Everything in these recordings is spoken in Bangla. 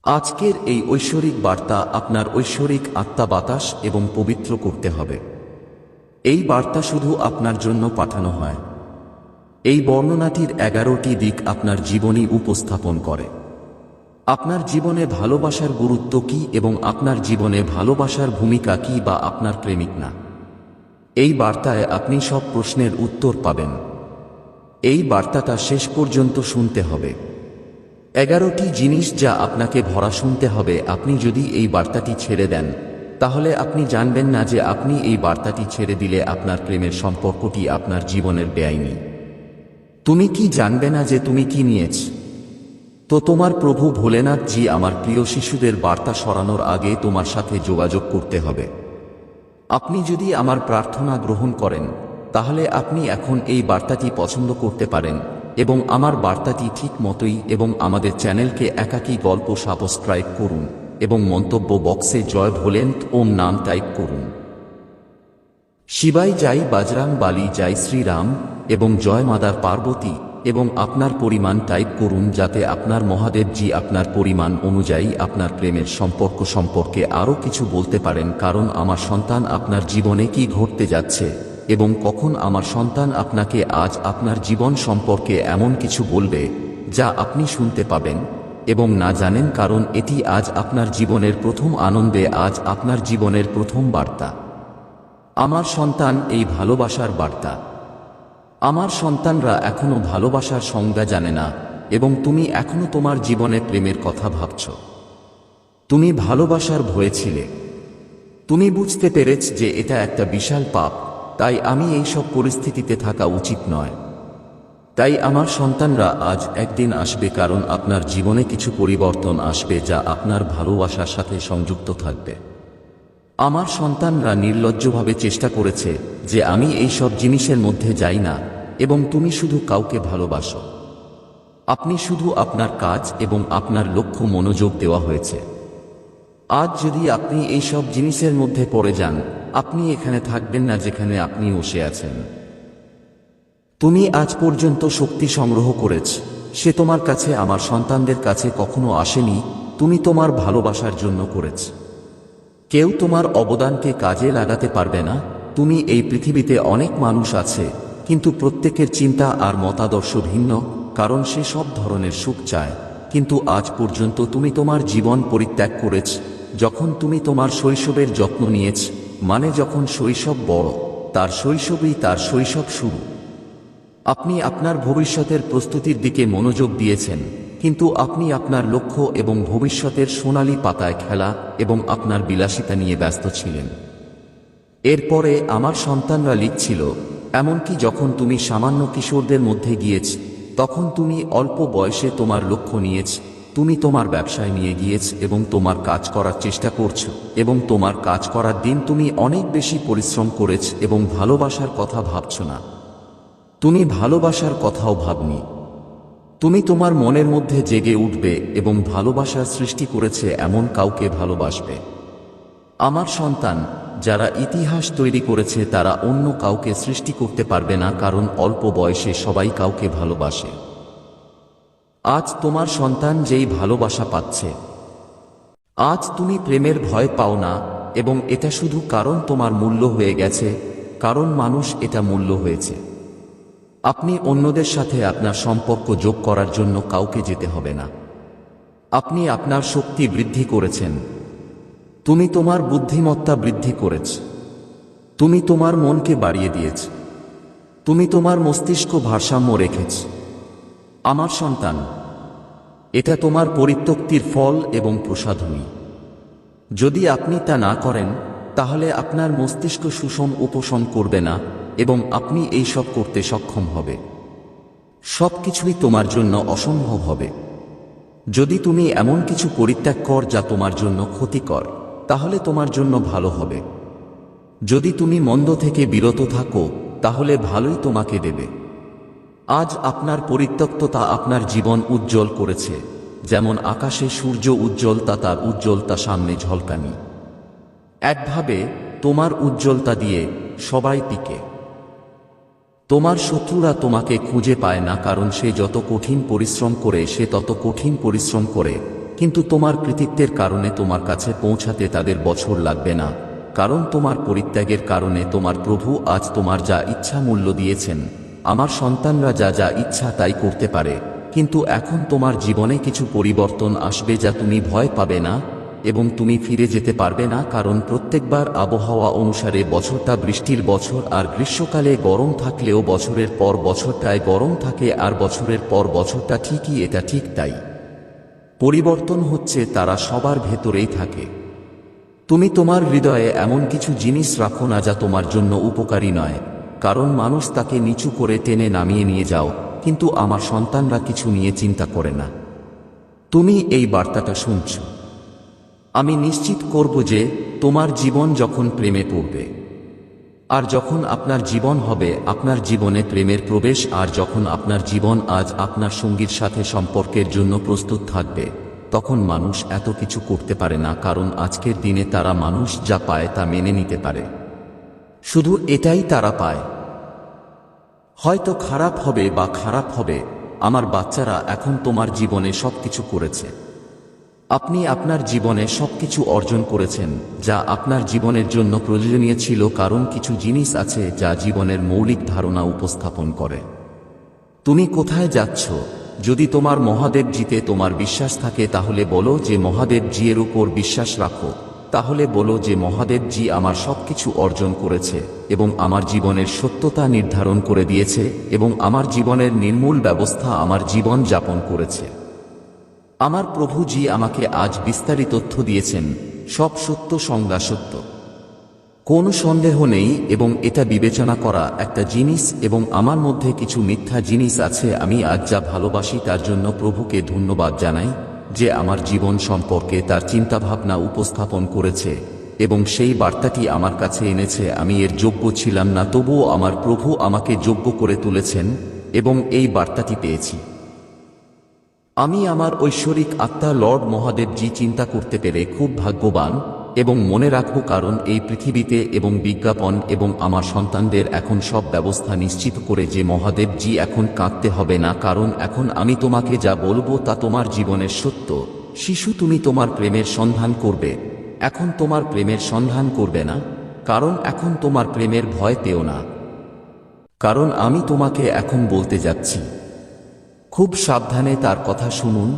আজকের এই ঐশ্বরিক বার্তা আপনার ঐশ্বরিক আত্মা বাতাস এবং পবিত্র করতে হবে। এই বার্তা শুধু আপনার জন্য পাঠানো হয়। এই বর্ণনাটির 11টি দিক আপনার জীবনী উপস্থাপন করে। আপনার জীবনে ভালোবাসার গুরুত্ব কী এবং আপনার জীবনে ভালোবাসার ভূমিকা কী, বা আপনার প্রেমিক না। এই বার্তায় আপনি সব প্রশ্নের উত্তর পাবেন। এই বার্তাটা শেষ পর্যন্ত শুনতে হবে। 11টি জিনিস যা আপনাকে ভরা শুনতে হবে। আপনি যদি এই বার্তাটি ছেড়ে দেন, তাহলে আপনি জানবেন না যে আপনি এই বার্তাটি ছেড়ে দিলে আপনার প্রেমের সম্পর্কটি আপনার জীবনের বেআইনি। তুমি কি জানবে না যে তুমি কি নিয়েছ? তো তোমার প্রভু ভোলেনাথ জি আমার প্রিয় শিশুদের বার্তা সরানোর আগে তোমার সাথে যোগাযোগ করতে হবে। আপনি যদি আমার প্রার্থনা গ্রহণ করেন, তাহলে আপনি এখন এই বার্তাটি পছন্দ করতে পারেন এবং আমার বার্তাটি ঠিক মতোই, এবং আমাদের চ্যানেলকে একাকী গল্প সাবস্ক্রাইব করুন এবং মন্তব্য বক্সে জয় ভোলেনাথ ওম নাম টাইপ করুন। শিবাই জয় বজরং বালি জয় শ্রীরাম এবং জয় মাদার পার্বতী, এবং আপনার পরিমাণ টাইপ করুন যাতে আপনার মহাদেবজি আপনার পরিমাণ অনুযায়ী আপনার প্রেমের সম্পর্ক সম্পর্কে আরও কিছু বলতে পারেন। কারণ আমার সন্তান আপনার জীবনে কি ঘটতে যাচ্ছে এবং কখন আমার সন্তান আপনাকে আজ আপনার জীবন সম্পর্কে এমন কিছু বলবে যা আপনি শুনতে পাবেন এবং না জানেন, কারণ এটি আজ আপনার জীবনের প্রথম আনন্দে, আজ আপনার জীবনের প্রথম বার্তা। আমার সন্তান, এই ভালোবাসার বার্তা। আমার সন্তানরা এখনো ভালোবাসার সংজ্ঞা জানে না, এবং তুমি এখনো তোমার জীবনে প্রেমের কথা ভাবছ। তুমি ভালোবাসার ভয়ে ছিলে। তুমি বুঝতে পেরেছ যে এটা একটা বিশাল পাপ, তাই আমি এই সব পরিস্থিতিতে থাকা উচিত নয়। তাই আমার সন্তানরা আজ একদিন আসবে, কারণ আপনার জীবনে কিছু পরিবর্তন আসবে যা আপনার ভালোবাসার সাথে সংযুক্ত থাকবে। আমার সন্তানরা নির্লজ্জভাবে চেষ্টা করেছে যে আমি এই সব জিনিসের মধ্যে যাই না, এবং তুমি শুধু কাউকে ভালোবাসো। আপনি শুধু আপনার কাজ এবং আপনার লক্ষ্য মনোযোগ দেওয়া হয়েছে। আজ যদি আপনি এই সব জিনিসের মধ্যে পড়ে যান, আপনি এখানে থাকবেন না যেখানে আপনি বসে আছেন। তুমি আজ পর্যন্ত শক্তি সংগ্রহ করেছ, সে তোমার কাছে আমার সন্তানদের কাছে কখনো আসেনি। তুমি তোমার ভালোবাসার জন্য করেছ। কেউ তোমার অবদানকে কাজে লাগাতে পারবে না। তুমি এই পৃথিবীতে অনেক মানুষ আছে, কিন্তু প্রত্যেকের চিন্তা আর মতাদর্শ ভিন্ন, কারণ সে সব ধরনের সুখ চায়। কিন্তু আজ পর্যন্ত তুমি তোমার জীবন পরিত্যাগ করেছ। যখন তুমি তোমার শৈশবের যত্ন নিয়েছ, মানে যখন শৈশব বড়, তার শৈশবেই তার শৈশব শুরু। আপনি আপনার ভবিষ্যতের প্রস্তুতির দিকে মনোযোগ দিয়েছেন, কিন্তু আপনি আপনার লক্ষ্য এবং ভবিষ্যতের সোনালী পাতায় খেলা এবং আপনার বিলাসিতা নিয়ে ব্যস্ত ছিলেন। এরপরে আমার সন্তানরা লিখছিল, এমনকি যখন তুমি সামান্য কিশোরদের মধ্যে গিয়েছ, তখন তুমি অল্প বয়সে তোমার লক্ষ্য নিয়েছ, তুমি তোমার ব্যবসায় নিয়ে গিয়েছ এবং তোমার কাজ করার চেষ্টা করছ, এবং তোমার কাজ করার দিন তুমি অনেক বেশি পরিশ্রম করেছ এবং ভালোবাসার কথা ভাবছ না। তুমি ভালোবাসার কথাও ভাবনি। তুমি তোমার মনের মধ্যে জেগে উঠবে এবং ভালোবাসার সৃষ্টি করেছে এমন কাউকে ভালোবাসবে। আমার সন্তান, যারা ইতিহাস তৈরি করেছে তারা অন্য কাউকে সৃষ্টি করতে পারবে না, কারণ অল্প বয়সে সবাই কাউকে ভালোবাসে। আজ তোমার সন্তান যেই ভালোবাসা পাচ্ছে, আজ তুমি প্রেমের ভয় পাও না, এবং এটা শুধু কারণ তোমার মূল্য হয়ে গেছে, কারণ মানুষ এটা মূল্য হয়েছে। আপনি অন্যদের সাথে আপনার সম্পর্ক যোগ করার জন্য কাউকে যেতে হবে না। আপনি আপনার শক্তি বৃদ্ধি করেছেন। তুমি তোমার বুদ্ধিমত্তা বৃদ্ধি করেছ। তুমি তোমার মনকে বাড়িয়ে দিয়েছ। তুমি তোমার মস্তিষ্ক ভারসাম্য রেখেছ। আমার সন্তান, এটা তোমার পরিত্যক্তির ফল এবং প্রসাধনী। যদি আপনি তা না করেন, তাহলে আপনার মস্তিষ্ক সুষম উপশম করবে না এবং আপনি এই সব করতে সক্ষম হবে। সবকিছুই তোমার জন্য অসম্ভব হবে। যদি তুমি এমন কিছু পরিত্যাগ কর যা তোমার জন্য ক্ষতিকর, তাহলে তোমার জন্য ভালো হবে। যদি তুমি মন্দ থেকে বিরত থাকো, তাহলে ভালোই তোমাকে দেবে। আজ আপনার পরিত্যক্ততা আপনার জীবন উজ্জ্বল করেছে, যেমন আকাশে সূর্য উজ্জ্বলতা, তার উজ্জ্বলতা সামনে ঝলকানি। একভাবে তোমার উজ্জ্বলতা দিয়ে সবাই টিকে। তোমার শত্রুরা তোমাকে খুঁজে পায় না, কারণ সে যত কঠিন পরিশ্রম করে কিন্তু তোমার কৃতিত্বের কারণে তোমার কাছে পৌঁছাতে তাদের বছর লাগবে না, কারণ তোমার পরিত্যাগের কারণে তোমার প্রভু আজ তোমার যা ইচ্ছা মূল্য দিয়েছেন। আমার সন্তানরা যা যা ইচ্ছা তাই করতে পারে, কিন্তু এখন তোমার জীবনে কিছু পরিবর্তন আসবে যা তুমি ভয় পাবে না এবং তুমি ফিরে যেতে পারবে না, কারণ প্রত্যেকবার আবহাওয়া অনুসারে বছরটা বৃষ্টির বছর, আর গ্রীষ্মকালে গরম থাকলেও বছরের পর বছরটায় গরম থাকে, আর বছরের পর বছরটা ঠিকই এটা ঠিক তাই। পরিবর্তন হচ্ছে, তারা সবার ভেতরেই থাকে। তুমি তোমার হৃদয়ে এমন কিছু জিনিস রাখো না যা তোমার জন্য উপকারী নয়, কারণ মানুষ তাকে নিচু করে টেনে নামিয়ে নিয়ে যাও, কিন্তু আমার সন্তানরা কিছু নিয়ে চিন্তা করে না। তুমি এই বার্তাটা শুনছ, আমি নিশ্চিত করব যে তোমার জীবন যখন প্রেমে পড়বে, আর যখন আপনার জীবন হবে আপনার জীবনে প্রেমের প্রবেশ, আর যখন আপনার জীবন আজ আপনার সঙ্গীর সাথে সম্পর্কের জন্য প্রস্তুত থাকবে, তখন মানুষ এত কিছু করতে পারে না, কারণ আজকের দিনে তারা মানুষ যা পায় তা মেনে নিতে পারে। শুধু এটাই তারা পায়। হয়তো খারাপ হবে বা খারাপ হবে, আমার বাচ্চারা এখন তোমার জীবনে সবকিছু করেছে। আপনি আপনার জীবনে সবকিছু অর্জন করেছেন যা আপনার জীবনের জন্য প্রয়োজনীয় ছিল, কারণ কিছু জিনিস আছে যা জীবনের মৌলিক ধারণা উপস্থাপন করে। তুমি কোথায় যাচ্ছ? যদি তোমার মহাদেবজিতে তোমার বিশ্বাস থাকে তাহলে বলো যে মহাদেবজি এর উপর বিশ্বাস রাখো, তাহলে বলো যে মহাদেবজি আমার সবকিছু অর্জন করেছে এবং আমার জীবনের সত্যতা নির্ধারণ করে দিয়েছে এবং আমার জীবনের নির্মূল ব্যবস্থা আমার জীবন যাপন করেছে। আমার প্রভুজি আমাকে আজ বিস্তারিত তথ্য দিয়েছেন, সব সত্য সংজ্ঞা সত্য, কোনো সন্দেহ নেই, এবং এটা বিবেচনা করা একটা জিনিস, এবং আমার মধ্যে কিছু মিথ্যা জিনিস আছে। আমি আজ যা ভালোবাসি তার জন্য প্রভুকে ধন্যবাদ জানাই যে আমার জীবন সম্পর্কে তার চিন্তাভাবনা উপস্থাপন করেছে এবং সেই বার্তাটি আমার কাছে এনেছে। আমি এর যোগ্য ছিলাম না, তবুও আমার প্রভু আমাকে যোগ্য করে তুলেছেন এবং এই বার্তাটি পেয়েছি। আমি আমার ঐশ্বরিক আত্মা লর্ড মহাদেবজি চিন্তা করতে পেরে খুব ভাগ্যবান এবং মনে রাখব, কারণ এই পৃথিবীতে এবং বিজ্ঞাপন এবং আমার সন্তানদের এখন সব ব্যবস্থা নিশ্চিত করে যে মহাদেবজি এখন কাঁদতে হবে না, কারণ এখন আমি তোমাকে যা বলবো তা তোমার জীবনের সত্য। শিশু, তুমি তোমার প্রেমের সন্ধান করবে, এখন তোমার প্রেমের সন্ধান করবে না, কারণ এখন তোমার প্রেমের ভয় পেও না, কারণ আমি তোমাকে এখন বলতে যাচ্ছি। খুব সাবধানে তার কথা শুনুন।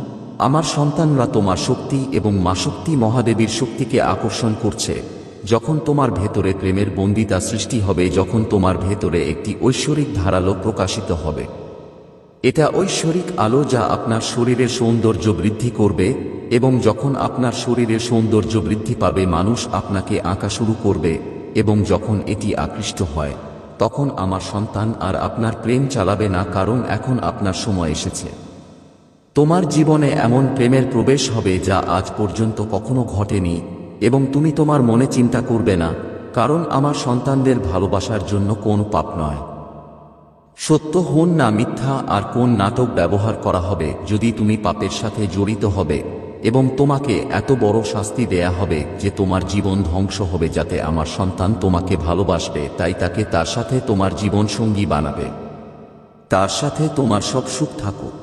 আমার সন্তানরা তোমার শক্তি এবং মা শক্তি মহাদেবীর শক্তিকে আকর্ষণ করছে। যখন তোমার ভেতরে প্রেমের বন্দিতা সৃষ্টি হবে, যখন তোমার ভেতরে একটি ঐশ্বরিক ধারালো প্রকাশিত হবে, এটা ঐশ্বরিক আলো যা আপনার শরীরের সৌন্দর্য বৃদ্ধি করবে, এবং যখন আপনার শরীরের সৌন্দর্য বৃদ্ধি পাবে মানুষ আপনাকে আঁকা শুরু করবে, এবং যখন এটি আকৃষ্ট হয় তখন আমার সন্তান আর আপনার প্রেম চালাবে না, কারণ এখন আপনার সময় এসেছে। তোমার জীবনে এমন প্রেমের প্রবেশ হবে যা আজ পর্যন্ত কখনো ঘটেনি, এবং তুমি তোমার মনে চিন্তা করবে না, কারণ আমার সন্তানদের ভালোবাসার জন্য কোন পাপ নয়। সত্য হন না মিথ্যা, আর কোন নাটক ব্যবহার করা হবে যদি তুমি পাপের সাথে জড়িত হবে, এবং তোমাকে এত বড় শাস্তি দেয়া হবে যে তোমার জীবন ধ্বংস হবে, যাতে আমার সন্তান তোমাকে ভালোবাসবে, তাই তাকে তার সাথে তোমার জীবন সঙ্গী বানাবে, তার সাথে তোমার সব সুখ থাকুক।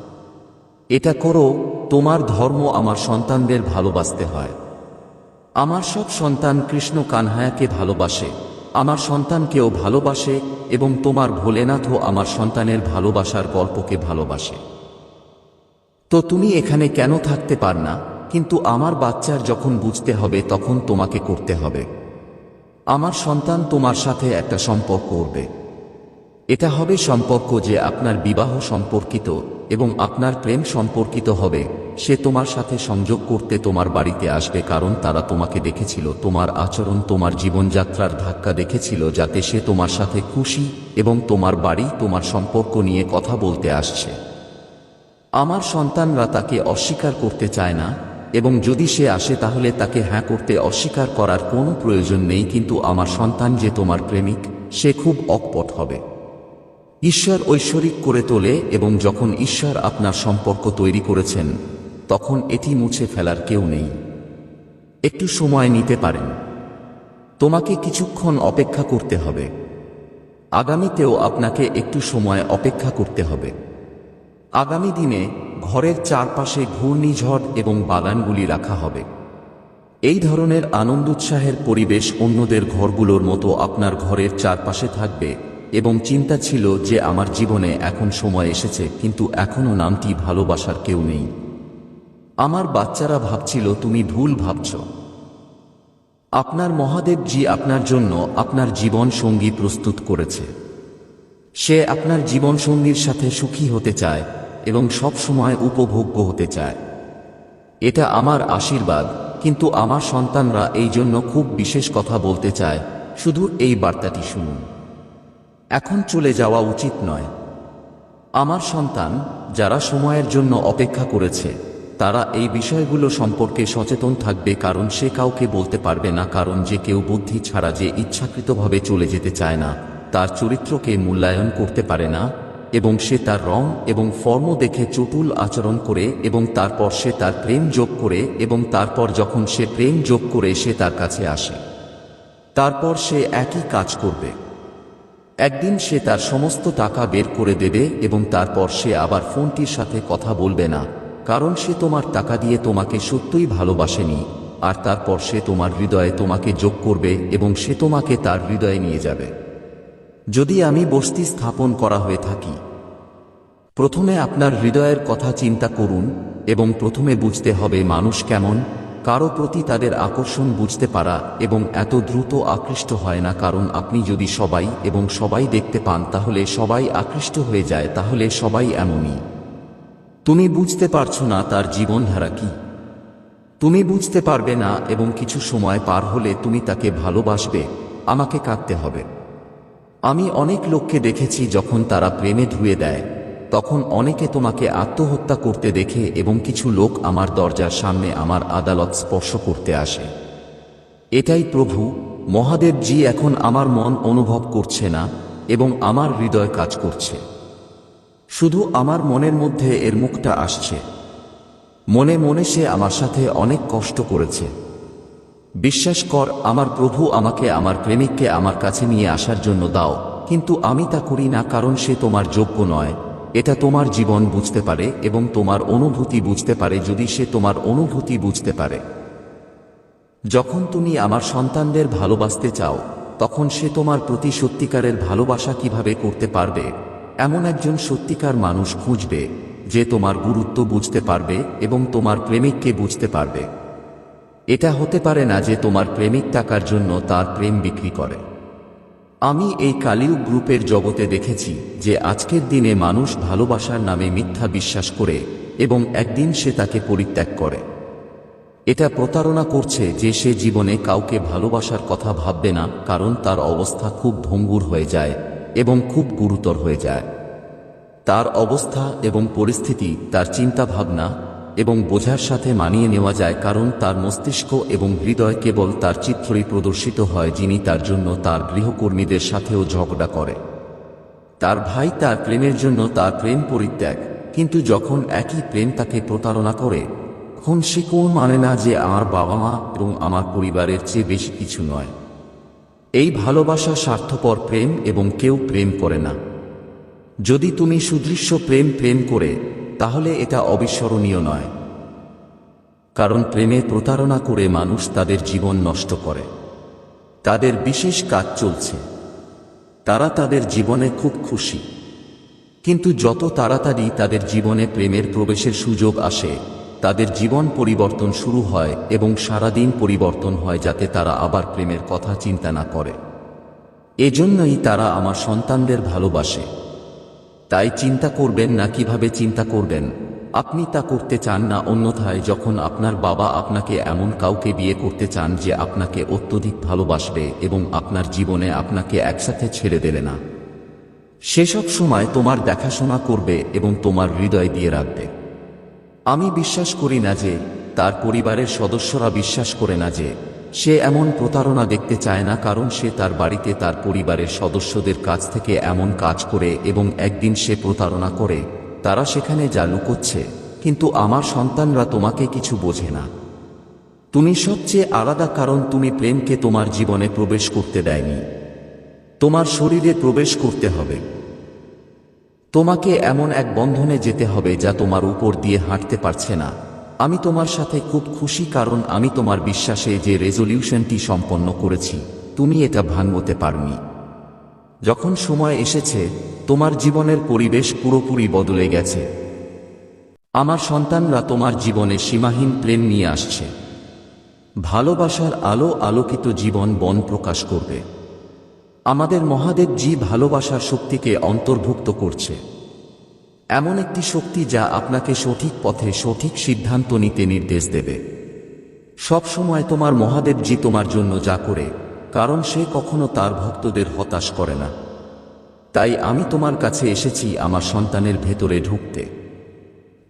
এটা করো। তোমার ধর্ম আমার সন্তানদের ভালোবাসতে হয়। আমার সব সন্তান কৃষ্ণ কানহায়াকে ভালোবাসে, আমার সন্তানকেও ভালোবাসে, এবং তোমার ভোলেনাথও আমার সন্তানের ভালোবাসার গল্পকে ভালোবাসে। তো তুমি এখানে কেন থাকতে পার না? কিন্তু আমার বাচ্চার যখন বুঝতে হবে তখন তোমাকে করতে হবে। আমার সন্তান তোমার সাথে একটা সম্পর্ক করবে। এটা হবে সম্পর্ক যে আপনার বিবাহ সম্পর্কিত এবং আপনার প্রেম সম্পর্কিত হবে। সে তোমার সাথে সংযোগ করতে তোমার বাড়িতে আসবে, কারণ তারা তোমাকে দেখেছিল, তোমার আচরণ, তোমার জীবনযাত্রার ধাক্কা দেখেছিল, যাতে সে তোমার সাথে খুশি, এবং তোমার বাড়ি তোমার সম্পর্ক নিয়ে কথা বলতে আসছে। আমার সন্তানরা তাকে অস্বীকার করতে চায় না, এবং যদি সে আসে তাহলে তাকে হ্যাঁ করতে অস্বীকার করার কোনো প্রয়োজন নেই, কিন্তু আমার সন্তান যে তোমার প্রেমিক সে খুব অকপট হবে। ঈশ্বর ঐশ্বরিক করে তোলে, এবং যখন ঈশ্বর আপনার সম্পর্ক তৈরি করেছেন তখন এটি মুছে ফেলার কেউ নেই। একটু সময় নিতে পারেন, তোমাকে কিছুক্ষণ অপেক্ষা করতে হবে। আগামীতেও আপনাকে একটু সময় অপেক্ষা করতে হবে। আগামী দিনে ঘরের চারপাশে ঘূর্ণিঝড় এবং বাগানগুলি রাখা হবে। এই ধরনের আনন্দোৎসাহের পরিবেশ অন্যদের ঘরগুলোর মতো আপনার ঘরের চারপাশে থাকবে। এবং চিন্তা ছিল যে আমার জীবনে এখন সময় এসেছে, কিন্তু এখনো নামটি ভালোবাসার কেউ নেই। আমার বাচ্চারা ভাবছিল তুমি ভুল ভাবছ। আপনার মহাদেবজি আপনার জন্য আপনার জীবন সঙ্গী প্রস্তুত করেছে। সে আপনার জীবন সঙ্গীর সাথে সুখী হতে চায় এবং সব সময় উপভোগ্য হতে চায়। এটা আমার আশীর্বাদ, কিন্তু আমার সন্তানরা এই জন্য খুব বিশেষ কথা বলতে চায়। শুধু এই বার্তাটি শুনুন। এখন চলে যাওয়া উচিত নয়। আমার সন্তান, যারা সময়ের জন্য অপেক্ষা করেছে, তারা এই বিষয়গুলো সম্পর্কে সচেতন থাকবে, কারণ সে কাউকে বলতে পারবে না, কারণ যে কেউ বুদ্ধি ছাড়া যে ইচ্ছাকৃতভাবে চলে যেতে চায় না, তার চরিত্রকে মূল্যায়ন করতে পারে না, এবং সে তার রং এবং ফর্ম দেখে চটুল আচরণ করে এবং তারপর সে তার প্রেম যোগ করে এবং তারপর যখন সে প্রেম যোগ করে সে তার কাছে আসে, তারপর সে একই কাজ করবে। একদিন সে তার সমস্ত টাকা বের করে দেবে এবং তারপর সে আবার ফোনটির সাথে কথা বলবে না, কারণ সে তোমার টাকা দিয়ে তোমাকে সত্যই ভালোবাসেনি। আর তারপর সে তোমার হৃদয়ে তোমাকে যোগ করবে এবং সে তোমাকে তার হৃদয়ে নিয়ে যাবে। যদি আমি বস্তি স্থাপন করা হয়ে থাকি, প্রথমে আপনার হৃদয়ের কথা চিন্তা করুন এবং প্রথমে বুঝতে হবে মানুষ কেমন। কারো প্রতি তাদের আকর্ষণ বুঝতে পারা এবং এত দ্রুত আকৃষ্ট হয় না, কারণ আপনি যদি সবাই এবং সবাই দেখতে পান তাহলে সবাই আকৃষ্ট হয়ে যায়, তাহলে সবাই এমনই। তুমি বুঝতে পারছো না তার জীবনধারা কি, তুমি বুঝতে পারবে না এবং কিছু সময় পার হলে তুমি তাকে ভালোবাসবে। আমাকে কাঁদতে হবে। আমি অনেক লোককে দেখেছি যখন তারা প্রেমে ধুয়ে দেয়, তখন অনেকে তোমাকে আত্মহত্যা করতে দেখে এবং কিছু লোক আমার দরজার সামনে আমার আদালত স্পর্শ করতে আসে। এটাই প্রভু মহাদেবজি এখন আমার মন অনুভব করছে না এবং আমার হৃদয় কাজ করছে। শুধু আমার মনের মধ্যে এর মুখটা আসছে। মনে মনে সে আমার সাথে অনেক কষ্ট করেছে। বিশ্বাস কর আমার প্রভু, আমাকে আমার প্রেমিককে আমার কাছে নিয়ে আসার জন্য দাও, কিন্তু আমি তা করি না, কারণ সে তোমার যোগ্য নয়। এটা তোমার জীবন বুঝতে পারে এবং তোমার অনুভূতি বুঝতে পারে। যদি সে তোমার অনুভূতি বুঝতে পারে, যখন তুমি আমার সন্তানদের ভালোবাসতে চাও, তখন সে তোমার প্রতি সত্যিকারের ভালোবাসা কিভাবে করতে পারবে? এমন একজন সত্যিকার মানুষ খুঁজবে যে তোমার গুরুত্ব বুঝতে পারবে এবং তোমার প্রেমিককে বুঝতে পারবে। এটা হতে পারে না যে তোমার প্রেমিক টাকার জন্য তার প্রেম বিক্রি করে। আমি এই কালিউগ গ্রুপের জগতে দেখেছি যে আজকের দিনে মানুষ ভালোবাসার নামে মিথ্যা বিশ্বাস করে এবং একদিন সে তাকে পরিত্যাগ করে। এটা প্রতারণা করছে যে সে জীবনে কাউকে ভালোবাসার কথা ভাববে না, কারণ তার অবস্থা খুব ভঙ্গুর হয়ে যায় এবং খুব গুরুতর হয়ে যায়। তার অবস্থা এবং পরিস্থিতি, তার চিন্তা ভাবনা এবং বোঝার সাথে মানিয়ে নেওয়া যায়, কারণ তার মস্তিষ্ক এবং হৃদয় কেবল তার চিত্রই প্রদর্শিত হয়, যিনি তার জন্য তার গৃহকর্মীদের সাথেও ঝগড়া করে। তার ভাই তার প্রেমের জন্য তার প্রেম পরিত্যাগ, কিন্তু যখন একই প্রেম তাকে প্রতারণা করে, তখন সে কোন মানে না যে আমার বাবা মা এবং আমার পরিবারের চেয়ে বেশি কিছু নয়। এই ভালোবাসা স্বার্থপর প্রেম এবং কেউ প্রেম করে না। যদি তুমি সুদৃশ্য প্রেম করে, তাহলে এটা অবিস্মরণীয় নয়, কারণ প্রেমে প্রতারণা করে মানুষ তাদের জীবন নষ্ট করে। তাদের বিশেষ কাজ চলছে, তারা তাদের জীবনে খুব খুশি, কিন্তু যত তাড়াতাড়ি তাদের জীবনে প্রেমের প্রবেশের সুযোগ আসে, তাদের জীবন পরিবর্তন শুরু হয় এবং সারাদিন পরিবর্তন হয়, যাতে তারা আবার প্রেমের কথা চিন্তা না করে। এজন্যই তারা আমার সন্তানদের ভালোবাসে। তাই চিন্তা করবেন না কিভাবে চিন্তা করবেন। আপনি তা করতে চান না, অন্যথায় যখন আপনার বাবা আপনাকে এমন কাউকে বিয়ে করতে চান যে আপনাকে অত্যধিক ভালোবাসবে এবং আপনার জীবনে আপনাকে একসাথে ছেড়ে দেবে না, সেসব সময় তোমার দেখাশোনা করবে এবং তোমার হৃদয় দিয়ে রাখবে। আমি বিশ্বাস করি না যে তার পরিবারের সদস্যরা বিশ্বাস করে না যে সে এমন প্রতারণা দেখতে চায় না, কারণ সে তার বাড়িতে তার পরিবারের সদস্যদের কাছ থেকে এমন কাজ করে এবং একদিন সে প্রতারণা করে। তারা সেখানে যা লুকোচ্ছে, কিন্তু আমার সন্তানরা তোমাকে কিছু বোঝে না। তুমি সবচেয়ে আলাদা, কারণ তুমি প্রেমকে তোমার জীবনে প্রবেশ করতে দেয়নি, তোমার শরীরে প্রবেশ করতে হবে। তোমাকে এমন এক বন্ধনে যেতে হবে যা তোমার উপর দিয়ে হাঁটতে পারছে না। আমি তোমার সাথে খুব খুশি, কারণ আমি তোমার বিশ্বাসে যে রেজলিউশনটি সম্পন্ন করেছি তুমি এটা ভাঙতে পারোনি। যখন সময় এসেছে, তোমার জীবনের পরিবেশ পুরোপুরি বদলে গেছে। আমার সন্তানরা তোমার জীবনে সীমাহীন প্রেম নিয়ে আসছে। ভালোবাসার আলো আলোকিত জীবন বন প্রকাশ করবে। আমাদের মহাদেব জি ভালোবাসার শক্তিকে অন্তর্ভুক্ত করছে, এমন একটি শক্তি যা আপনাকে সঠিক পথে সঠিক সিদ্ধান্ত নিতে নির্দেশ দেবে। সব সময় তোমার মহাদেব জি তোমার জন্য যা করে, কারণ সে কখনো তার ভক্তদের হতাশ করে না। তাই আমি তোমার কাছে এসেছি আমার সন্তানের ভেতরে ঢুকতে।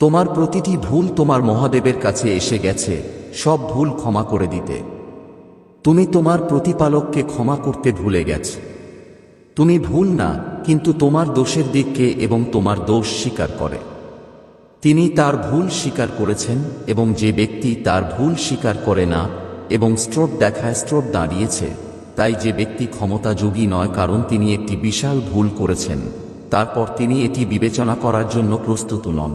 তোমার প্রতিটি ভুল তোমার মহাদেবের কাছে এসে গেছে সব ভুল ক্ষমা করে দিতে। তুমি তোমার প্রতিপালককে ক্ষমা করতে ভুলে গেছ। তুমি ভুল না, কিন্তু তোমার দোষের দিককে এবং তোমার দোষ স্বীকার করে। তিনি তার ভুল স্বীকার করেছেন, এবং যে ব্যক্তি তার ভুল স্বীকার করে না এবং স্ট্রোক দেখায় স্ট্রোক দাঁড়িয়েছে, তাই যে ব্যক্তি ক্ষমতাযোগী নয়, কারণ তিনি একটি বিশাল ভুল করেছেন, তারপর তিনি এটি বিবেচনা করার জন্য প্রস্তুত নন।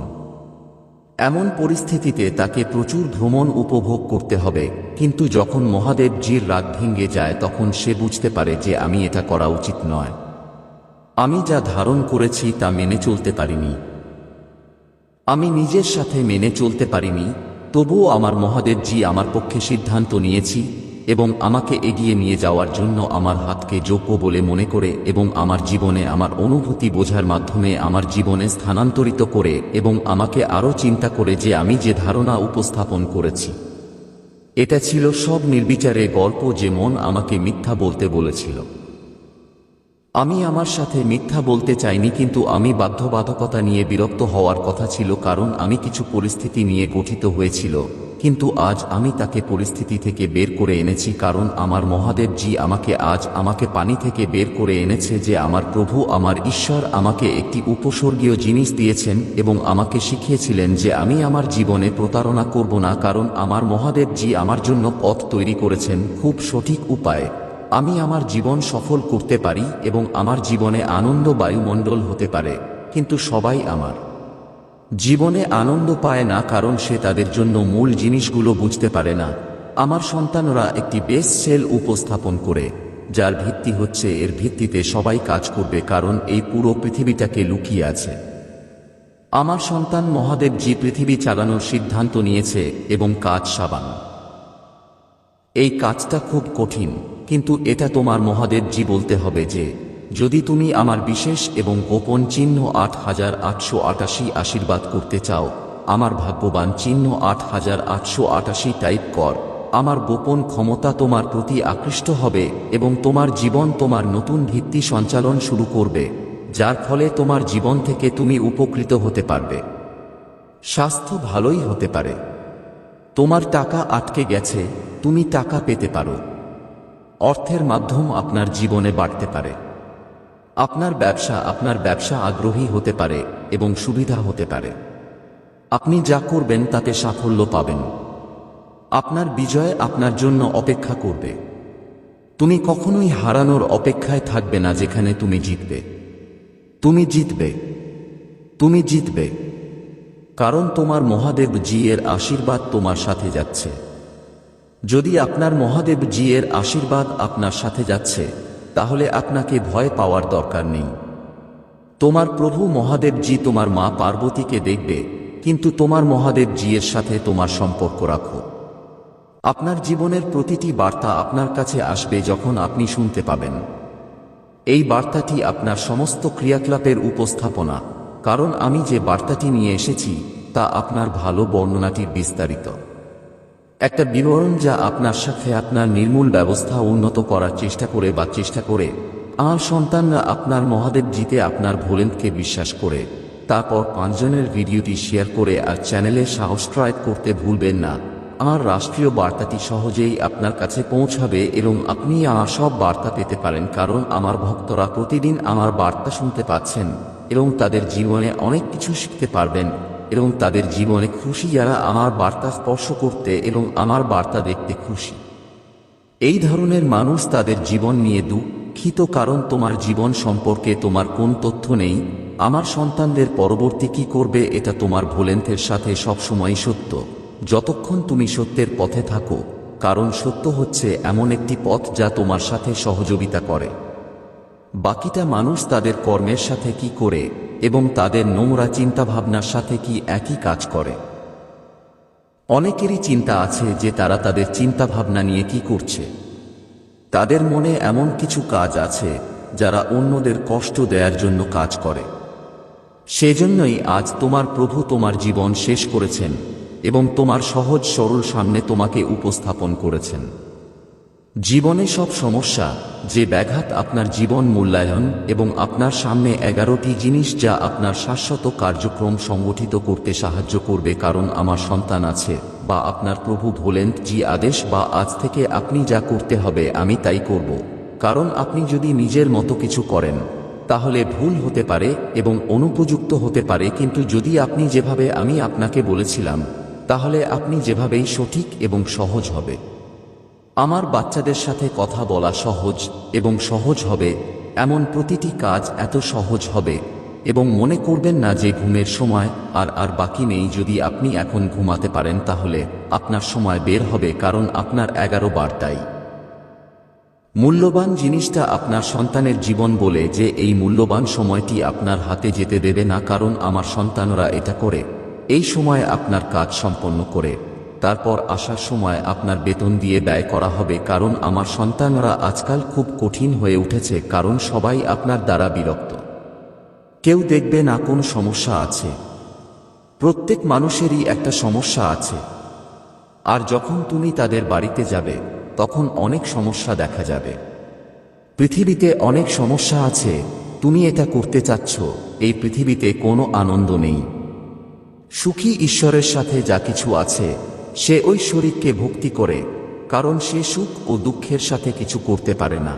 এমন পরিস্থিতিতে তাকে প্রচুর ভ্রমণ উপভোগ করতে হবে, কিন্তু যখন মহাদেব জির রাগ ভেঙে যায় তখন সে বুঝতে পারে যে আমি এটা করা উচিত নয়। আমি যা ধারণ করেছি তা মেনে চলতে পারিনি, আমি নিজের সাথে মেনে চলতে পারিনি, তবুও আমার মহাদেব জি আমার পক্ষে সিদ্ধান্ত নিয়েছি এবং আমাকে এগিয়ে নিয়ে যাওয়ার জন্য আমার হাতকে যোগ্য বলে মনে করে এবং আমার জীবনে আমার অনুভূতি বোঝার মাধ্যমে আমার জীবনে স্থানান্তরিত করে এবং আমাকে আরও চিন্তা করে যে আমি যে ধারণা উপস্থাপন করেছি এটা ছিল সব নির্বিচারে গল্প, যে মন আমাকে মিথ্যা বলতে বলেছিল। আমি আমার সাথে মিথ্যা বলতে চাইনি, কিন্তু আমি বাধ্যবাধকতা নিয়ে বিরক্ত হওয়ার কথা ছিল, কারণ আমি কিছু পরিস্থিতি নিয়ে গঠিত হয়েছিল, কিন্তু আজ আমি তাকে পরিস্থিতি থেকে বের করে এনেছি, কারণ আমার মহাদেব জি আমাকে পানি থেকে বের করে এনেছে, যে আমার প্রভু আমার ঈশ্বর আমাকে একটি উপসর্গীয় জিনিস দিয়েছেন এবং আমাকে শিখিয়েছিলেন যে আমি আমার জীবনে প্রতারণা করব না, কারণ আমার মহাদেব জি আমার জন্য পথ তৈরি করেছেন খুব সঠিক উপায়ে। আমি আমার জীবন সফল করতে পারি এবং আমার জীবনে আনন্দ বায়ুমণ্ডল হতে পারে, কিন্তু সবাই আমার জীবনে আনন্দ পায় না, কারণ সে তাদের জন্য মূল জিনিসগুলো বুঝতে পারে না। আমার সন্তানরা একটি বেস সেল উপস্থাপন করে, যার ভিত্তি হচ্ছে এর ভিত্তিতে সবাই কাজ করবে, কারণ এই পুরো পৃথিবীটাকে লুকিয়ে আছে। আমার সন্তান মহাদেব জি পৃথিবী চালানোর সিদ্ধান্ত নিয়েছে এবং কাজ সাবান। এই কাজটা খুব কঠিন, কিন্তু এটা তোমার মহাদেব জি বলতে হবে যে যদি তুমি আমার বিশেষ এবং গোপন চিহ্ন 8888 আশীর্বাদ করতে চাও, আমার ভাগ্যবান চিহ্ন 8888 টাইপ কর। আমার গোপন ক্ষমতা তোমার প্রতি আকৃষ্ট হবে এবং তোমার জীবন তোমার নতুন ভিত্তি সঞ্চালন শুরু করবে, যার ফলে তোমার জীবন থেকে তুমি উপকৃত হতে পারবে। স্বাস্থ্য ভালোই হতে পারে, তোমার টাকা আটকে গেছে, তুমি টাকা পেতে পারো। অর্থের মাধ্যম আপনার জীবনে বাড়তে পারে। আপনার ব্যবসা আগ্রহী হতে পারে এবং সুবিধা হতে পারে। আপনি যা করবেন তাতে সাফল্য পাবেন। আপনার বিজয় আপনার জন্য অপেক্ষা করবে। তুমি কখনোই হারানোর অপেক্ষায় থাকবে না, যেখানে তুমি জিতবে। তুমি জিতবে, তুমি জিতবে, কারণ তোমার মহাদেব জি এর আশীর্বাদ তোমার সাথে যাচ্ছে। যদি আপনার মহাদেব জি এর আশীর্বাদ আপনার সাথে যাচ্ছে, তাহলে আপনাকে ভয় পাওয়ার দরকার নেই। তোমার প্রভু মহাদেব জি তোমার মা পার্বতীকে দেখবে, কিন্তু তোমার মহাদেব জি এর সাথে তোমার সম্পর্ক রাখো। আপনার জীবনের প্রতিটি বার্তা আপনার কাছে আসবে যখন আপনি শুনতে পাবেন। এই বার্তাটি আপনার সমস্ত ক্রিয়াকলাপের উপস্থাপনা, কারণ আমি যে বার্তাটি নিয়ে এসেছি তা আপনার ভালো বর্ণনাটির বিস্তারিত একটা বিবরণ, যা আপনার সাথে আপনার নির্মূল ব্যবস্থা উন্নত করার চেষ্টা করে। আমার সন্তানরা আপনার মহাদেব জিতে আপনার ভোলেন্টকে বিশ্বাস করে, তারপর 5 জনের ভিডিওটি শেয়ার করে আর চ্যানেলে সাবস্ক্রাইব করতে ভুলবেন না। আমার রাষ্ট্রীয় বার্তাটি সহজেই আপনার কাছে পৌঁছাবে এবং আপনি আমার সব বার্তা পেতে পারেন, কারণ আমার ভক্তরা প্রতিদিন আমার বার্তা শুনতে পাচ্ছেন এবং তাদের জীবনে অনেক কিছু শিখতে পারবেন এবং তাদের জীবনে খুশি, যারা আমার বার্তা স্পর্শ করতে এবং আমার বার্তা দেখতে খুশি। এই ধরনের মানুষ তাদের জীবন নিয়ে দুঃখিত, কারণ তোমার জীবন সম্পর্কে তোমার কোন তথ্য নেই। আমার সন্তানদের পরবর্তী কি করবে এটা তোমার ভোলেন্থের সাথে সবসময়ই সত্য, যতক্ষণ তুমি সত্যের পথে থাকো, কারণ সত্য হচ্ছে এমন একটি পথ যা তোমার সাথে সহযোগিতা করে। বাকিটা মানুষ তাদের কর্মের সাথে কি করে এবং তাদের নোংরা চিন্তাভাবনার সাথে কি একই কাজ করে। অনেকেরই চিন্তা আছে যে তারা তাদের চিন্তাভাবনা নিয়ে কি করছে। তাদের মনে এমন কিছু কাজ আছে যারা অন্যদের কষ্ট দেওয়ার জন্য কাজ করে। সেজন্যই আজ তোমার প্রভু তোমার জীবন শেষ করেছেন এবং তোমার সহজ সরল সামনে তোমাকে উপস্থাপন করেছেন। জীবনে সব সমস্যা, যে ব্যাঘাত আপনার জীবন মূল্যায়ন এবং আপনার সামনে 11টি জিনিস যা আপনার শাশ্বত কার্যক্রম সংগঠিত করতে সাহায্য করবে, কারণ আমার সন্তান আছে বা আপনার প্রভু বলেন জি আদেশ বা আজ থেকে আপনি যা করতে হবে আমি তাই করব, কারণ আপনি যদি নিজের মতো কিছু করেন তাহলে ভুল হতে পারে এবং অনুপযুক্ত হতে পারে, কিন্তু যদি আপনি যেভাবে আমি আপনাকে বলেছিলাম তাহলে আপনি যেভাবেই সঠিক এবং সহজ হবে। আমার বাচ্চাদের সাথে কথা বলা সহজ এবং সহজ হবে, এমন প্রতিটি কাজ এত সহজ হবে এবং মনে করবেন না যে ঘুমের সময় আর বাকি নেই। যদি আপনি এখন ঘুমাতে পারেন তাহলে আপনার সময় বের হবে, কারণ আপনার 11 বার তাই মূল্যবান জিনিসটা আপনার সন্তানের জীবন বলে যে এই মূল্যবান সময়টি আপনার হাতে যেতে দেবে না, কারণ আমার সন্তানরা এটা করে। এই সময় আপনার কাজ সম্পন্ন করে তারপর আসার সময় আপনার বেতন দিয়ে ব্যয় করা হবে, কারণ আমার সন্তানরা আজকাল খুব কঠিন হয়ে উঠেছে, কারণ সবাই আপনার দ্বারা বিরক্ত। কেউ দেখবে না কোনো সমস্যা আছে, প্রত্যেক মানুষেরই একটা সমস্যা আছে। আর যখন তুমি তাদের বাড়িতে যাবে তখন অনেক সমস্যা দেখা যাবে। পৃথিবীতে অনেক সমস্যা আছে, তুমি এটা করতে চাচ্ছ, এই পৃথিবীতে কোনো আনন্দ নেই। সুখী ঈশ্বরের সাথে যা কিছু আছে সে ওই শরীরকে ভক্তি করে, কারণ সে সুখ ও দুঃখের সাথে কিছু করতে পারে না।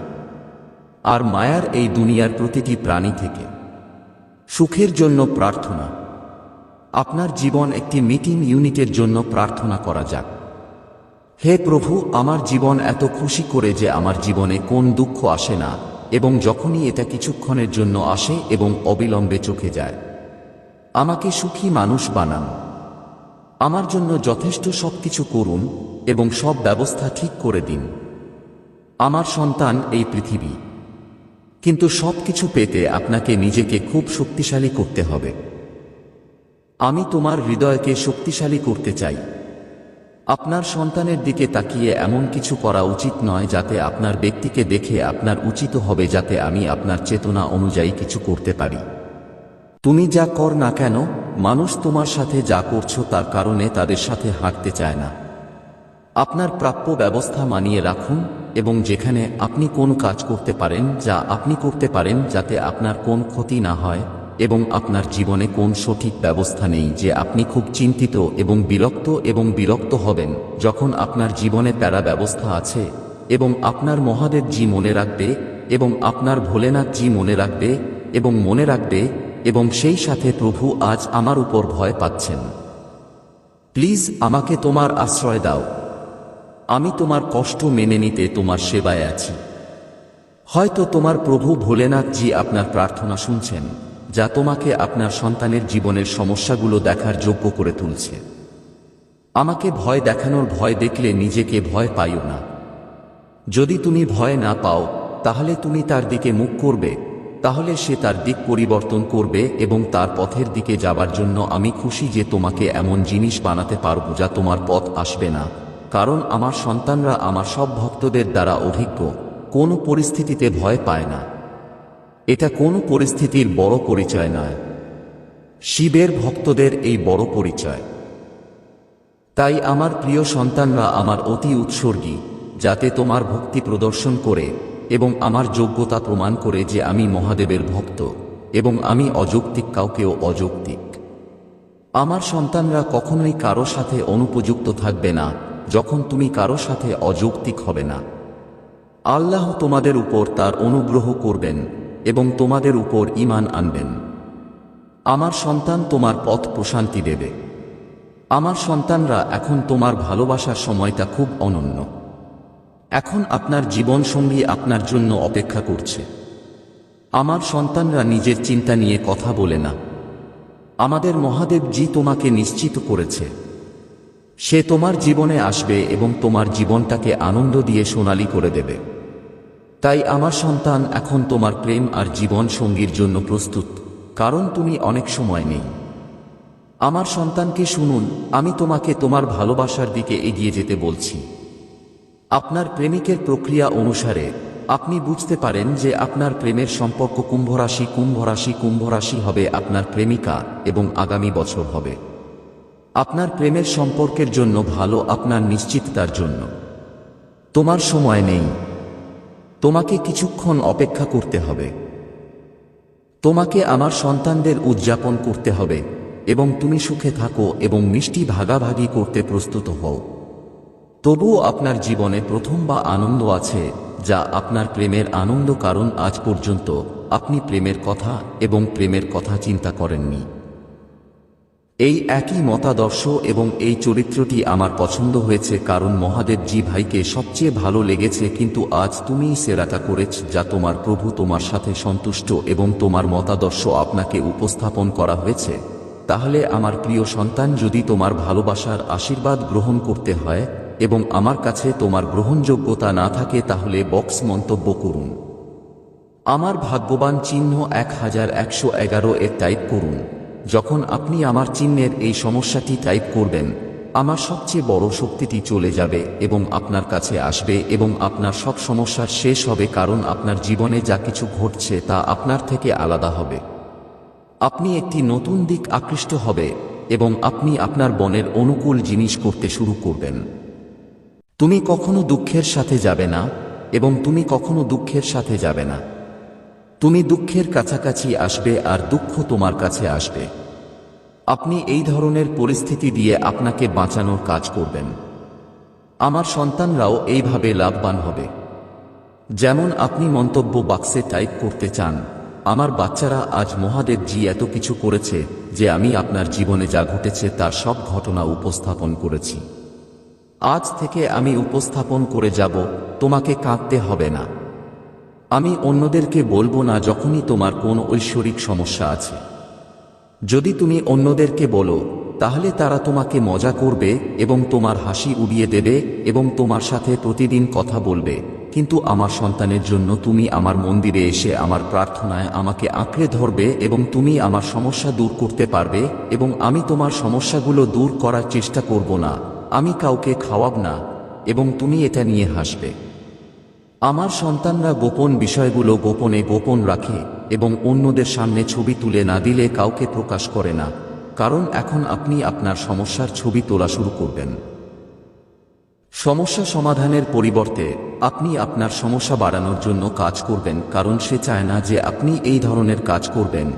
আর মায়ার এই দুনিয়ার প্রতিটি প্রাণী থেকে সুখের জন্য প্রার্থনা। আপনার জীবন একটি মিটিং ইউনিটের জন্য প্রার্থনা করা যাক। হে প্রভু, আমার জীবন এত খুশি করে যে আমার জীবনে কোন দুঃখ আসে না, এবং যখনই এটা কিছুক্ষণের জন্য আসে এবং অবিলম্বে চোখে যায়, আমাকে সুখী মানুষ বানান। আমার জন্য যথেষ্ট সবকিছু করুন এবং সব ব্যবস্থা ঠিক করে দিন। আমার সন্তান এই পৃথিবী, কিন্তু সবকিছু পেতে আপনাকে নিজেকে খুব শক্তিশালী করতে হবে। আমি তোমার হৃদয়কে শক্তিশালী করতে চাই। আপনার সন্তানের দিকে তাকিয়ে এমন কিছু করা উচিত নয় যাতে আপনার ব্যক্তিকে দেখে আপনার উচিত হবে যাতে আমি আপনার চেতনা অনুযায়ী কিছু করতে পারি। তুমি যা কর না কেন, মানুষ তোমার সাথে যা করছো তার কারণে তাদের সাথে হাঁটতে চায় না। আপনার প্রাপ্য ব্যবস্থা মানিয়ে রাখুন এবং যেখানে আপনি কোন কাজ করতে পারেন যা আপনি করতে পারেন যাতে আপনার কোন ক্ষতি না হয়, এবং আপনার জীবনে কোন সঠিক ব্যবস্থা নেই যে আপনি খুব চিন্তিত এবং বিরক্ত হবেন যখন আপনার জীবনে প্যারা ব্যবস্থা আছে, এবং আপনার মহাদেব জি মনে রাখবে এবং আপনার ভোলেনাথ জি মনে রাখবে এবং মনে রাখবে, এবং সেই সাথে প্রভু আজ আমার উপর ভয় পাচ্ছেন। প্লিজ আমাকে তোমার আশ্রয় দাও। আমি তোমার কষ্ট মেনে নিতে তোমার সেবায় আছি। হয়তো তোমার প্রভু ভোলেনাথ জি আপনার প্রার্থনা শুনছেন, যা তোমাকে আপনার সন্তানের জীবনের সমস্যাগুলো দেখার যোগ্য করে তুলছে। আমাকে ভয় দেখানোর ভয় দেখলে নিজেকে ভয় পাইও না। যদি তুমি ভয় না পাও তাহলে তুমি তার দিকে মুখ করবে, তাহলে সে তার দিক পরিবর্তন করবে এবং তার পথের দিকে যাবার জন্য আমি খুশি যে তোমাকে এমন জিনিস বানাতে পারব যা তোমার পথ আসবে না, কারণ আমার সন্তানরা আমার সব ভক্তদের দ্বারা অভিজ্ঞ, কোনো পরিস্থিতিতে ভয় পায় না। এটা কোনো পরিস্থিতির বড় পরিচয় নয়, শিবের ভক্তদের এই বড় পরিচয়। তাই আমার প্রিয় সন্তানরা আমার অতি উৎসর্গী, যাতে তোমার ভক্তি প্রদর্শন করে এবং আমার যোগ্যতা প্রমাণ করে যে আমি মহাদেবের ভক্ত এবং আমি অযৌক্তিক কাউকেও অযৌক্তিক। আমার সন্তানরা কখনোই কারো সাথে অনুপযুক্ত থাকবে না যখন তুমি কারো সাথে অযৌক্তিক হবে না। আল্লাহ তোমাদের উপর তার অনুগ্রহ করবেন এবং তোমাদের উপর ঈমান আনবেন। আমার সন্তান তোমার পথ প্রশান্তি দেবে। আমার সন্তানরা এখন তোমার ভালোবাসার সময়টা খুব অনন্য। এখন আপনার জীবনসঙ্গী আপনার জন্য অপেক্ষা করছে। আমার সন্তানরা নিজের চিন্তা নিয়ে কথা বলে না। আমাদের মহাদেবজি তোমাকে নিশ্চিত করেছে, সে তোমার জীবনে আসবে এবং তোমার জীবনটাকে আনন্দ দিয়ে সোনালী করে দেবে। তাই আমার সন্তান, এখন তোমার প্রেম আর জীবন সঙ্গীর জন্য প্রস্তুত, কারণ তুমি অনেক সময় নেই। আমার সন্তানকে শুনুন, আমি তোমাকে তোমার ভালোবাসার দিকে এগিয়ে যেতে বলছি। আপনার প্রেমিকের প্রক্রিয়া অনুসারে আপনি বুঝতে পারেন যে আপনার প্রেমের সম্পর্ক কুম্ভরাশি কুম্ভরাশি কুম্ভরাশি হবে আপনার প্রেমিকা, এবং আগামী বছর হবে আপনার প্রেমের সম্পর্কের জন্য ভালো, আপনার নিশ্চিততার জন্য। তোমার সময় নেই, তোমাকে কিছুক্ষণ অপেক্ষা করতে হবে। তোমাকে আমার সন্তানদের উদযাপন করতে হবে, এবং তুমি সুখে থাকো এবং মিষ্টি ভাগাভাগি করতে প্রস্তুত হও। তবুও আপনার জীবনে প্রথম বা আনন্দ আছে, যা আপনার প্রেমের আনন্দ, কারণ আজ পর্যন্ত আপনি প্রেমের কথা এবং প্রেমের কথা চিন্তা করেননি। এই একই মতাদর্শ এবং এই চরিত্রটি আমার পছন্দ হয়েছে, কারণ মহাদেবজি ভাইকে সবচেয়ে ভালো লেগেছে, কিন্তু আজ তুমিই সেরাটা করেছ, যা তোমার প্রভু তোমার সাথে সন্তুষ্ট এবং তোমার মতাদর্শ আপনাকে উপস্থাপন করা হয়েছে। তাহলে আমার প্রিয় সন্তান, যদি তোমার ভালোবাসার আশীর্বাদ গ্রহণ করতে হয় এবং আমার কাছে তোমার গ্রহণযোগ্যতা না থাকে, তাহলে বক্স মন্তব্য করুন। আমার ভাগ্যবান চিহ্ন 1111 এর টাইপ করুন। যখন আপনি আমার চিহ্নের এই সমস্যাটি টাইপ করবেন, আমার সবচেয়ে বড় শক্তিটি চলে যাবে এবং আপনার কাছে আসবে এবং আপনার সব সমস্যার শেষ হবে, কারণ আপনার জীবনে যা কিছু ঘটছে তা আপনার থেকে আলাদা হবে। আপনি একটি নতুন দিক আকৃষ্ট হবে এবং আপনি আপনার মনের অনুকূল জিনিস করতে শুরু করবেন। তুমি কখনো দুঃখের সাথে যাবে না এবং তুমি কখনো দুঃখের সাথে যাবে না। তুমি দুঃখের কাছাকাছি আসবে আর দুঃখ তোমার কাছে আসবে। আপনি এই ধরনের পরিস্থিতি দিয়ে আপনাকে বাঁচানোর কাজ করবেন। আমার সন্তানরাও এইভাবে লাভবান হবে। যেমন আপনি মন্তব্য বাক্সে টাইপ করতে চান, আমার বাচ্চারা, আজ মহাদেবজি এত কিছু করেছে যে আমি আপনার জীবনে যা ঘটেছে তার সব ঘটনা উপস্থাপন করেছি। আজ থেকে আমি উপস্থাপন করে যাব, তোমাকে কাঁদতে হবে না। আমি অন্যদেরকে বলবো না যখনই তোমার কোনো ঐশ্বরিক সমস্যা আছে। যদি তুমি অন্যদেরকে বলো, তাহলে তারা তোমাকে মজা করবে এবং তোমার হাসি উড়িয়ে দেবে এবং তোমার সাথে প্রতিদিন কথা বলবে, কিন্তু আমার সন্তানের জন্য তুমি আমার মন্দিরে এসে আমার প্রার্থনায় আমাকে আঁকড়ে ধরবে এবং তুমি আমার সমস্যা দূর করতে পারবে, এবং আমি তোমার সমস্যাগুলো দূর করার চেষ্টা করব না, আমি কাউকে খাওয়াব না, এবং তুমি এটা নিয়ে হাসবে। আমার সন্তানরা গোপন বিষয়গুলো গোপন রাখে এবং অন্যদের সামনে ছবি তুলে না দিলে কাউকে প্রকাশ করে না, কারণ এখন আপনি আপনার সমস্যার ছবি তোলা শুরু করবেন। সমস্যা সমাধানের পরিবর্তে আপনি আপনার সমস্যা বাড়ানোর জন্য কাজ করবেন, কারণ সে চায় না যে আপনি এই ধরনের কাজ করবেন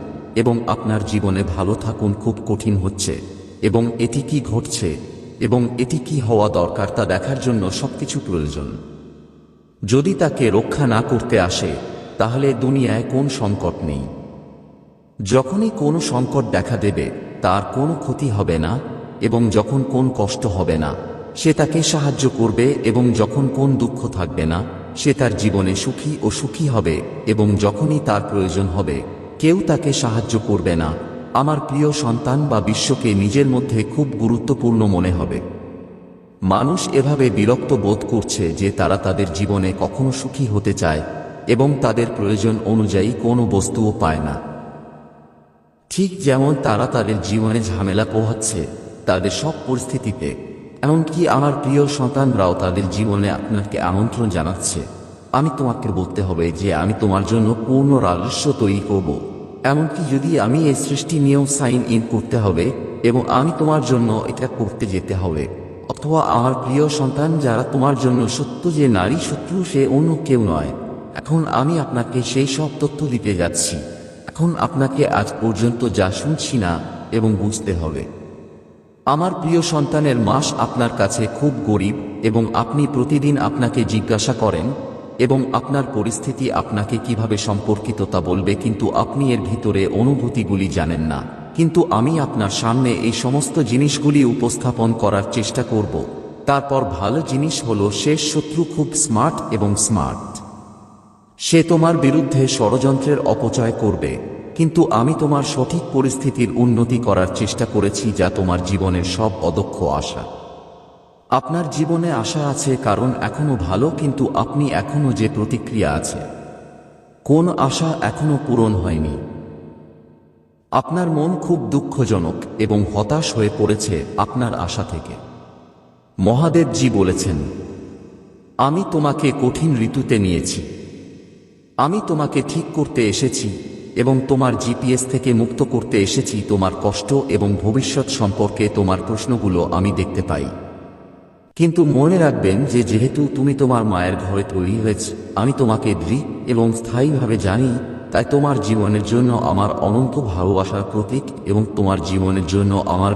এবং আপনার জীবনে ভালো থাকুন। খুব কঠিন হচ্ছে এবং এটি কি ঘটছে এবং এটি কি হওয়া দরকার তা দেখার জন্য সবকিছু প্রয়োজন। যদি তাকে রক্ষা না করতে আসে, তাহলে দুনিয়ায় কোন সংকট নেই। যখনই কোনো সংকট দেখা দেবে, তার কোনো ক্ষতি হবে না, এবং যখন কোন কষ্ট হবে না, সে তাকে সাহায্য করবে, এবং যখন কোন দুঃখ থাকবে না, সে তার জীবনে সুখী ও সুখী হবে, এবং যখনই তার প্রয়োজন হবে, কেউ তাকে সাহায্য করবে না। আমার প্রিয় সন্তান বা বিশ্বকে নিজের মধ্যে খুব গুরুত্বপূর্ণ মনে হবে। মানুষ এভাবে বিরক্ত বোধ করছে যে তারা তাদের জীবনে কখনো সুখী হতে চায় এবং তাদের প্রয়োজন অনুযায়ী কোনো বস্তুও পায় না। ঠিক যেমন তারা তাদের জীবনে ঝামেলা পোহাচ্ছে তাদের সব পরিস্থিতিতে, এমনকি আমার প্রিয় সন্তানরাও তাদের জীবনে আপনাকে আমন্ত্রণ জানাচ্ছে, আমি তোমাকে বলতে হবে যে আমি তোমার জন্য পূর্ণ রাজস্ব তৈরি করব, এমনকি যদি আমি এই সৃষ্টি নিয়েও সাইন ইন করতে হবে এবং আমি তোমার জন্য এটা করতে যেতে হবে। অথবা আমার প্রিয় সন্তান, যারা তোমার জন্য সত্য যে নারী শত্রু সে অন্য কেউ নয়, এখন আমি আপনাকে সেই সব তথ্য দিতে যাচ্ছি। এখন আপনাকে আজ পর্যন্ত যা শুনছি না এবং বুঝতে হবে। আমার প্রিয় সন্তানের মাস আপনার কাছে খুব গরীব এবং আপনি প্রতিদিন আপনাকে জিজ্ঞাসা করেন এবং আপনার পরিস্থিতি আপনাকে কিভাবে সম্পর্কিত তা বলবে, কিন্তু আপনি এর ভিতরে অনুভূতিগুলি জানেন না। কিন্তু আমি আপনার সামনে এই সমস্ত জিনিসগুলি উপস্থাপন করার চেষ্টা করব। তারপর ভালো জিনিস হলো শেষ শত্রু খুব স্মার্ট এবং স্মার্ট। সে তোমার বিরুদ্ধে ষড়যন্ত্রের অপচয় করবে, কিন্তু আমি তোমার সঠিক পরিস্থিতির উন্নতি করার চেষ্টা করেছি, যা তোমার জীবনের সব অদক্ষ আশা। আপনার জীবনে আশা আছে কারণ এখনো ভালো, কিন্তু আপনি এখনো যে প্রতিক্রিয়া আছে, কোন আশা এখনো পূরণ হয়নি। আপনার মন খুব দুঃখজনক এবং হতাশ হয়ে পড়েছে আপনার আশা থেকে। মহাদেবজি বলেছেন, আমি তোমাকে কঠিন ঋতুতে নিয়েছি, আমি তোমাকে ঠিক করতে এসেছি এবং তোমার জিপিএস থেকে মুক্ত করতে এসেছি। তোমার কষ্ট এবং ভবিষ্যৎ সম্পর্কে তোমার প্রশ্নগুলো আমি দেখতে পাই, কিন্তু মনে রাখবেন যে যেহেতু তুমি তোমার মায়ের ঘরে তৈরি হয়েছ, আমি তোমাকে দৃঢ় এবং স্থায়ীভাবে জানি, তাই তোমার জীবনের জন্য আমার অনন্ত ভালোবাসার প্রতীক এবং তোমার জীবনের জন্য আমার